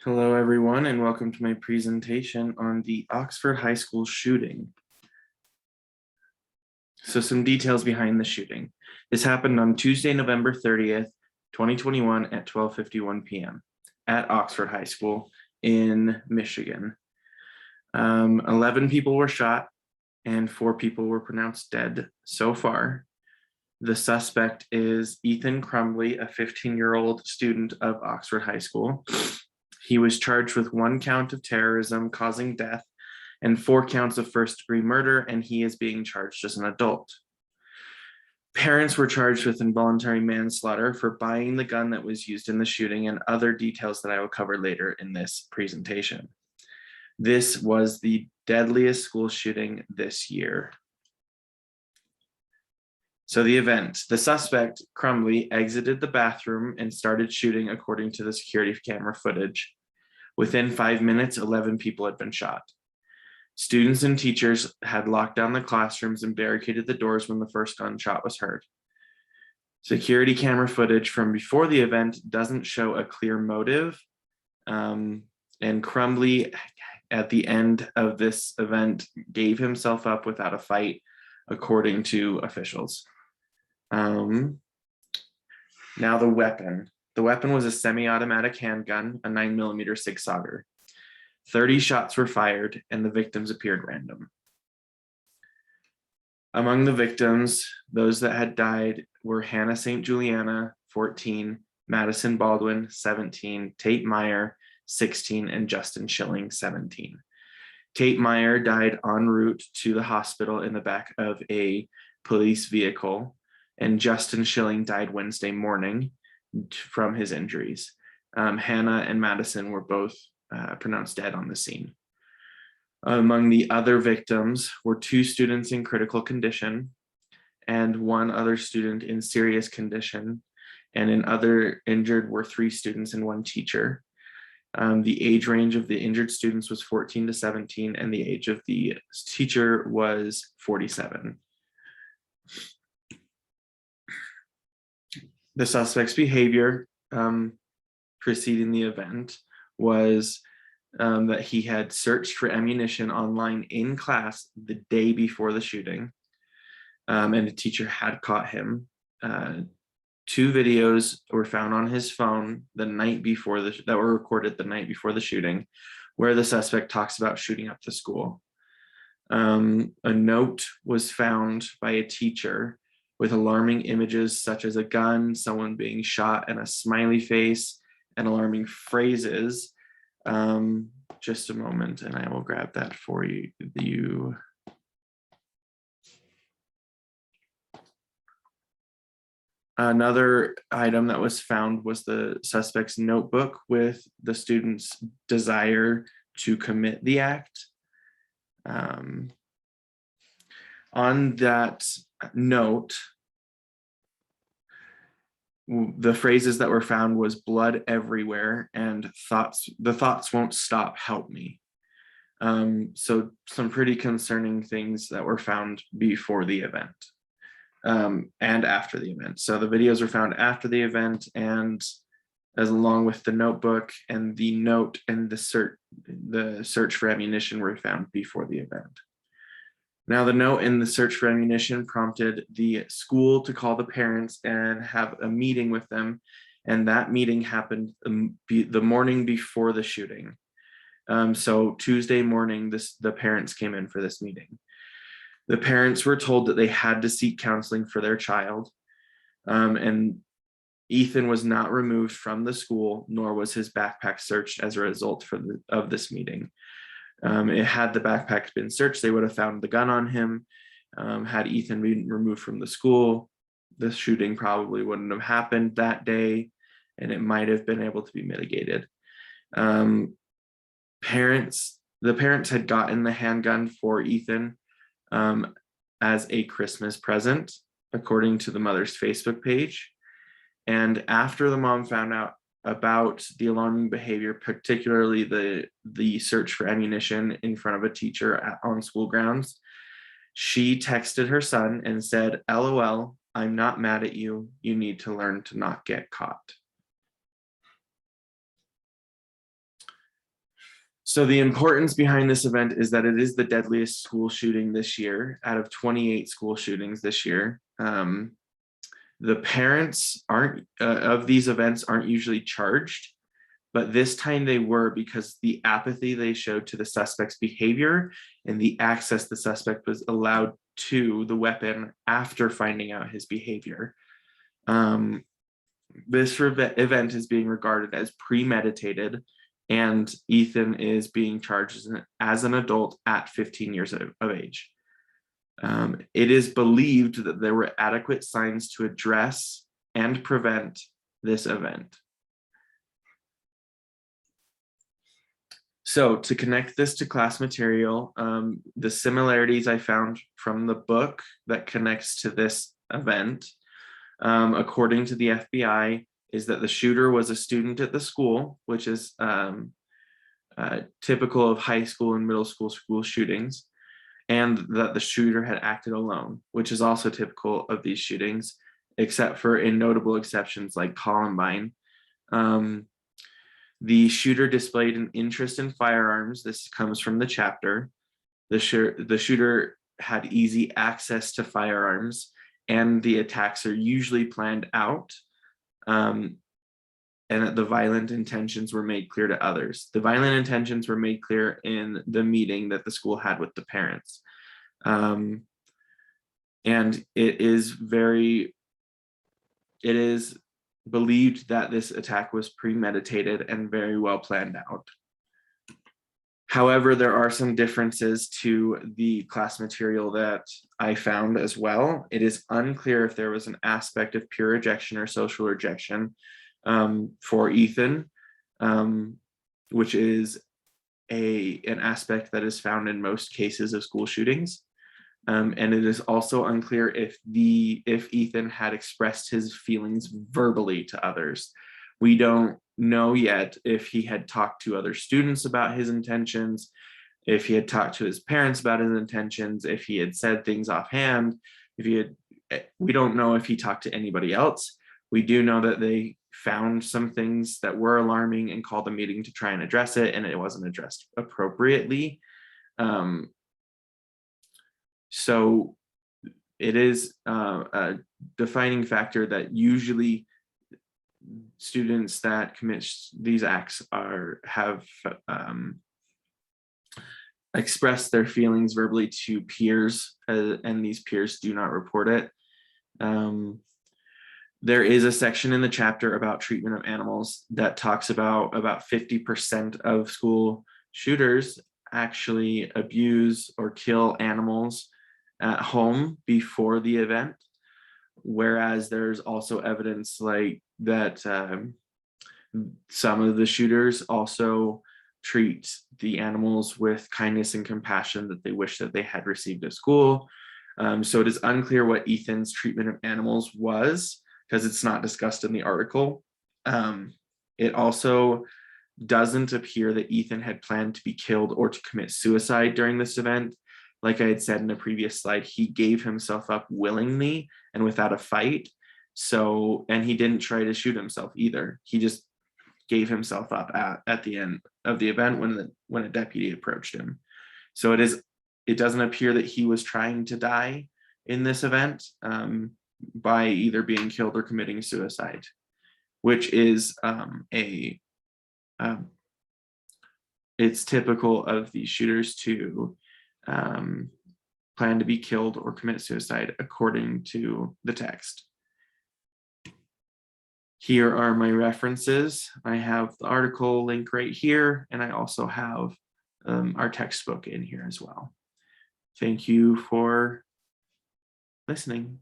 Hello, everyone, and welcome to my presentation on the Oxford High School shooting. So some details behind the shooting. This happened on Tuesday, November 30th, 2021 at 12:51 p.m. at Oxford High School in Michigan. 11 people were shot and 4 people were pronounced dead so far. The suspect is Ethan Crumbley, a 15-year-old student of Oxford High School. He was charged with 1 count of terrorism causing death and 4 counts of first-degree murder, and he is being charged as an adult. Parents were charged with involuntary manslaughter for buying the gun that was used in the shooting and other details that I will cover later in this presentation. This was the deadliest school shooting this year. So the event, the suspect, Crumbley, exited the bathroom and started shooting according to the security camera footage. Within 5 minutes, 11 people had been shot. Students and teachers had locked down the classrooms and barricaded the doors when the first gunshot was heard. Security camera footage from before the event doesn't show a clear motive. And Crumbley, at the end of this event, gave himself up without a fight, according to officials. Now the weapon. The weapon was a semi-automatic handgun, a 9mm Sig Sauer. 30 shots were fired and the victims appeared random. Among the victims, those that had died were Hannah St. Juliana, 14, Madison Baldwin, 17, Tate Meyer, 16, and Justin Schilling, 17. Tate Meyer died en route to the hospital in the back of a police vehicle, and Justin Schilling died Wednesday morning from his injuries. Hannah and Madison were both pronounced dead on the scene. Among the other victims were 2 students in critical condition and 1 other student in serious condition, and in other injured were 3 students and 1 teacher. The age range of the injured students was 14 to 17, and the age of the teacher was 47. The suspect's behavior preceding the event was that he had searched for ammunition online in class the day before the shooting, and a teacher had caught him. 2 videos were found on his phone the night before that were recorded the night before the shooting, where the suspect talks about shooting up the school. A note was found by a teacher with alarming images such as a gun, someone being shot, and a smiley face, and alarming phrases. Just a moment, and I will grab that for you. Another item that was found was the suspect's notebook with the student's desire to commit the act. On that note, the phrases that were found was blood everywhere and the thoughts won't stop, help me. So some pretty concerning things that were found before the event and after the event. So the videos were found after the event, and as along with the notebook and the note and the search for ammunition were found before the event. Now, the note and the search for ammunition prompted the school to call the parents and have a meeting with them, and that meeting happened the morning before the shooting. So Tuesday morning, the parents came in for this meeting. The parents were told that they had to seek counseling for their child, and Ethan was not removed from the school, nor was his backpack searched as a result of this meeting. Had the backpack been searched, they would have found the gun on him. Had Ethan been removed from the school, the shooting probably wouldn't have happened that day, and it might have been able to be mitigated. The parents had gotten the handgun for Ethan as a Christmas present, according to the mother's Facebook page. And after the mom found out about the alarming behavior, particularly the search for ammunition in front of a teacher on school grounds, she texted her son and said, "LOL, I'm not mad at you. You need to learn to not get caught." So the importance behind this event is that it is the deadliest school shooting this year out of 28 school shootings this year. The parents aren't of these events aren't usually charged, but this time they were because the apathy they showed to the suspect's behavior and the access the suspect was allowed to the weapon after finding out his behavior. This event is being regarded as premeditated, and Ethan is being charged as an adult at 15 years of age. It is believed that there were adequate signs to address and prevent this event. So to connect this to class material, the similarities I found from the book that connects to this event, according to the FBI, is that the shooter was a student at the school, which is typical of high school and middle school shootings, and that the shooter had acted alone, which is also typical of these shootings, except for in notable exceptions like Columbine. The shooter displayed an interest in firearms. This comes from the chapter. The shooter had easy access to firearms, and the attacks are usually planned out, and that the violent intentions were made clear to others. The violent intentions were made clear in the meeting that the school had with the parents. And it is believed that this attack was premeditated and very well planned out. However, there are some differences to the class material that I found as well. It is unclear if there was an aspect of pure rejection or social rejection for Ethan, which is an aspect that is found in most cases of school shootings. And it is also unclear if Ethan had expressed his feelings verbally to others. We don't know yet if he had talked to other students about his intentions, if he had talked to his parents about his intentions, if he had said things offhand, we don't know if he talked to anybody else. We do know that they found some things that were alarming and called a meeting to try and address it, and it wasn't addressed appropriately. So it is a defining factor that usually students that commit these acts have expressed their feelings verbally to peers, and these peers do not report it. There is a section in the chapter about treatment of animals that talks about 50% of school shooters actually abuse or kill animals at home before the event, whereas there's also evidence like that some of the shooters also treat the animals with kindness and compassion that they wish that they had received at school. So it is unclear what Ethan's treatment of animals was, because it's not discussed in the article. It also doesn't appear that Ethan had planned to be killed or to commit suicide during this event. Like I had said in a previous slide, he gave himself up willingly and without a fight. And he didn't try to shoot himself either. He just gave himself up at the end of the event when a deputy approached him. So it doesn't appear that he was trying to die in this event by either being killed or committing suicide, which is it's typical of these shooters to plan to be killed or commit suicide according to the text. Here are my references. I have the article link right here, and I also have our textbook in here as well. Thank you for listening.